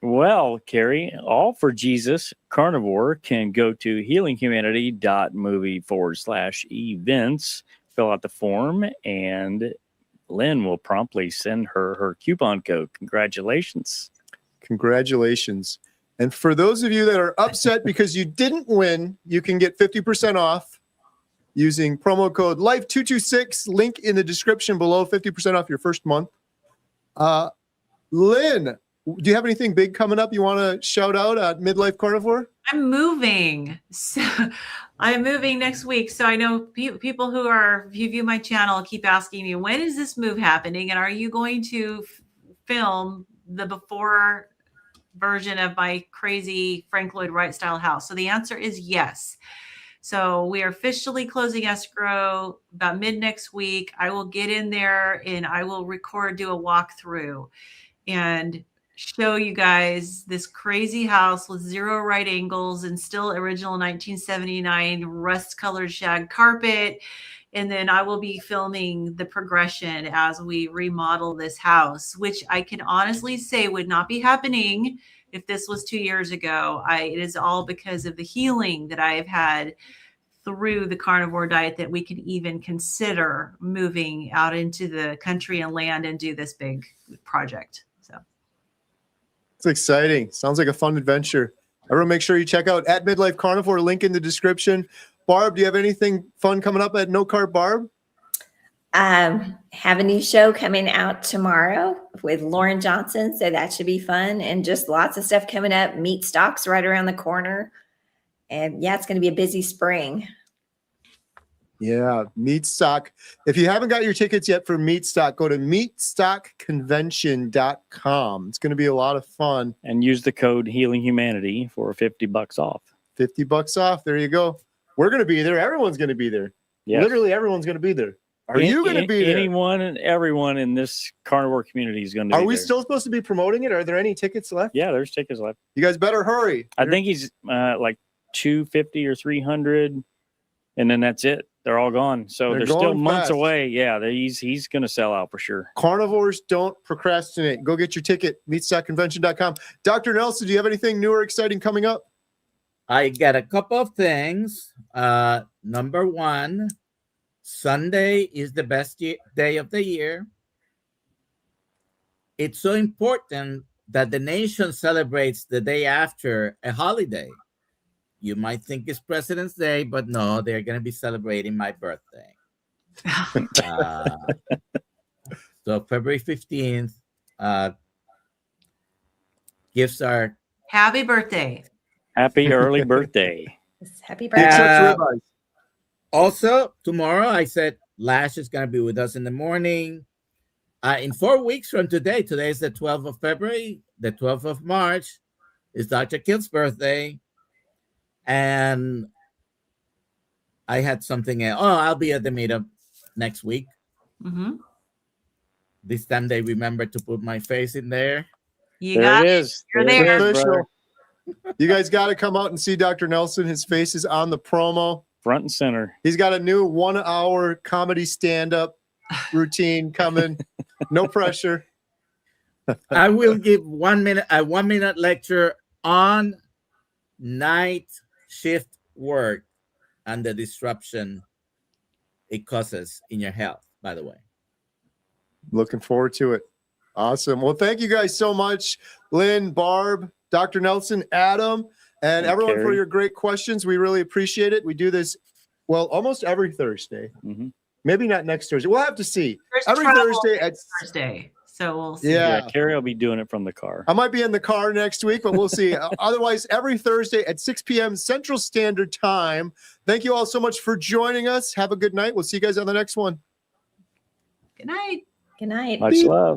Well, Kerry, All for Jesus Carnivore can go to healinghumanity.movie/events, fill out the form, and Lynn will promptly send her coupon code. Congratulations. Congratulations. And for those of you that are upset because you didn't win, you can get 50% off using promo code LIFE226, link in the description below, 50% off your first month. Lynn, do you have anything big coming up you want to shout out at Midlife Carnivore? I'm moving. So I'm moving next week. So I know people who view my channel keep asking me, when is this move happening? And are you going to film the before version of my crazy Frank Lloyd Wright style house? So the answer is yes. So we are officially closing escrow about mid next week. I will get in there and I will do a walkthrough and show you guys this crazy house with 0 right angles and still original 1979 rust colored shag carpet. And then I will be filming the progression as we remodel this house, which I can honestly say would not be happening if this was 2 years ago. It is all because of the healing that I've had through the carnivore diet that we could even consider moving out into the country and land and do this big project. So It's exciting. Sounds like a fun adventure. Everyone make sure you check out at Midlife Carnivore, link in the description. Barb, do you have anything fun coming up at No Carb Barb? Have a new show coming out tomorrow with Lauren Johnson. So that should be fun, and just lots of stuff coming up. Meat stocks right around the corner. And yeah, it's going to be a busy spring. Yeah, Meat Stock. If you haven't got your tickets yet for Meat Stock, go to meatstockconvention.com. It's going to be a lot of fun. And use the code Healing Humanity for $50 off. $50 off. There you go. We're going to be there. Everyone's going to be there. Yes. Literally everyone's going to be there. Are you going to be there? Anyone and everyone in this carnivore community is going to be there. Are we still supposed to be promoting it? Are there any tickets left? Yeah, there's tickets left. You guys better hurry. I think he's like 250 or 300, and then that's it. They're all gone. So they're still months away. Yeah, he's going to sell out for sure. Carnivores don't procrastinate. Go get your ticket, meatstockconvention.com. Dr. Nelson, do you have anything new or exciting coming up? I got a couple of things. Number one, Sunday is the best day of the year. It's so important that the nation celebrates the day after a holiday. You might think it's President's Day, but no, they're going to be celebrating my birthday. So February 15th, gifts are... Happy birthday. Happy early birthday. Happy birthday. Also, tomorrow, I said Lash is going to be with us in the morning. In 4 weeks from today is the 12th of February. The 12th of March is Dr. Kilt's birthday. And I had something else. Oh, I'll be at the meetup next week. Mm-hmm. This time they remember to put my face in there. There it is. You're there. You guys got to come out and see Dr. Nelson. His face is on the promo. Front and center. He's got a new 1-hour comedy stand-up routine coming. No pressure. I will give 1 minute, a 1 minute lecture on night shift work and the disruption it causes in your health, by the way. Looking forward to it. Awesome. Well, thank you guys so much, Lynn, Barb, Dr. Nelson, Adam, and everyone for Kerry. your great questions. We really appreciate it. We do this, well, almost every Thursday. Mhm. Maybe not next Thursday. We'll have to see. There's Every travel Thursday next Thursday, so we'll see. Yeah. Kerry will be doing it from the car. I might be in the car next week, but we'll see. Otherwise, every Thursday at 6 p.m. Central Standard Time. Thank you all so much for joining us. Have a good night. We'll see you guys on the next one. Good night. Good night. Much love.